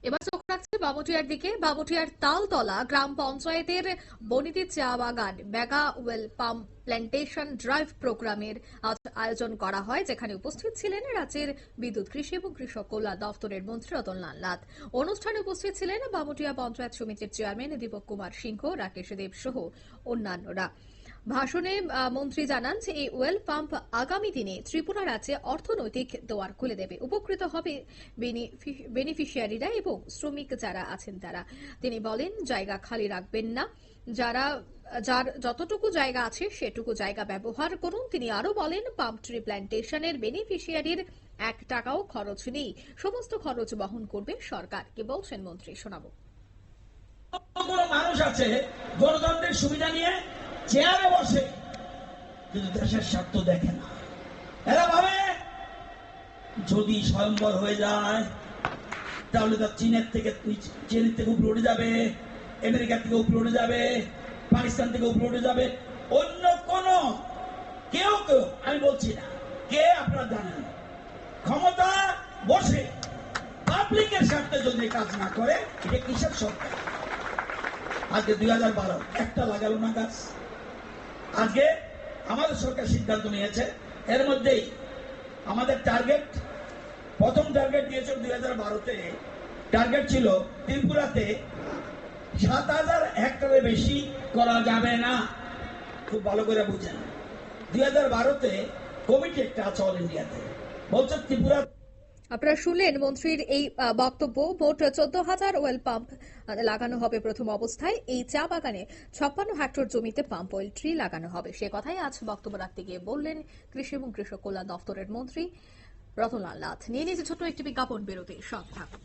এবার চোখ রাখছে বামুটিয়ার দিকে। বামুটিয়ার তালতলা গ্রাম পঞ্চায়েতের বনিতি চা বাগান mega well pump plantation drive প্রোগ্রামের আজ আয়োজন করা হয়, যেখানে উপস্থিত ছিলেন রাজ্যের বিদ্যুৎ, কৃষি এবং কৃষক কল্যাণ দফতরের মন্ত্রী রতনলাল নাথ। অনুষ্ঠানে উপস্থিত ছিলেন বামুটিয়া পঞ্চায়েত সমিতির চেয়ারম্যান দীপক কুমার সিংহ, রাকেশ দেব সহ অন্যান্যরা। ভাষণে মন্ত্রী জানান যে এই ওয়েল পাম্প আগামী দিনে ত্রিপুরা রাজ্যে অর্থনৈতিক দুয়ার খুলে দেবে। উপকৃত হবে বেনিফিশিয়ারিরা এবং শ্রমিক যারা আছেন তারা। তিনি বলেন, জায়গা খালি রাখবেন না, যার যতটুকু জায়গা আছে সেটুকু জায়গা ব্যবহার করুন। তিনি আরো বলেন, পাম্প ট্রি প্ল্যান্টেশনের বেনিফিশিয়ারির 1 টাকাও খরচ নেই, সমস্ত খরচ বহন করবে সরকার। কি বলছেন মন্ত্রী, শোনাবো। মানুষ আছে গণতন্ত্রের সুবিধা নিয়ে চেয়ারে বসে, কিন্তু দেশের স্বার্থ দেখে না। এরা ভাবে যদি স্বয়ম্বর হয়ে যায় তাহলে তার চীনের থেকে উপরে উঠে যাবে, আমেরিকা থেকে উপরে উঠে যাবে, পাকিস্তান থেকে উপরে উঠে যাবে, অন্য কোন কেউ আমি বলছি না কে, আপনারা জানেন ক্ষমতা বসে পাবলিকের স্বার্থে যদি কাজ না করে, এটা কিসের সরকার? আজকে 2012 একটা লাগালো না গাছ। আজকে আমাদের সরকার সিদ্ধান্ত নিয়েছে, এর মধ্যেই আমাদের টার্গেট, প্রথম টার্গেট দিয়েছে 2012-তে, টার্গেট ছিল ত্রিপুরাতে 7,000 হেক্টরের বেশি করা যাবে না। খুব ভালো করে বুঝেন, 2012-তে কমিটি একটা আছে অল ইন্ডিয়াতে, বলছে ত্রিপুরা। আপনারা শুনলেন মন্ত্রীর এই বক্তব্য। মোট 14,000 ওয়েল পাম্প লাগানো হবে প্রথম অবস্থায়। এই চা বাগানে 56 হেক্টর জমিতে পাম্প অয়েল ট্রি লাগানো হবে। সে কথাই আজ বক্তব্য রাখতে গিয়ে বললেন কৃষি এবং কৃষক কল্যাণ দফতরের মন্ত্রী রতনলাল নাথ। নিয়ে নিয়েছে ছোট্ট একটি বিজ্ঞাপন বিরতি, সঙ্গে থাকুন।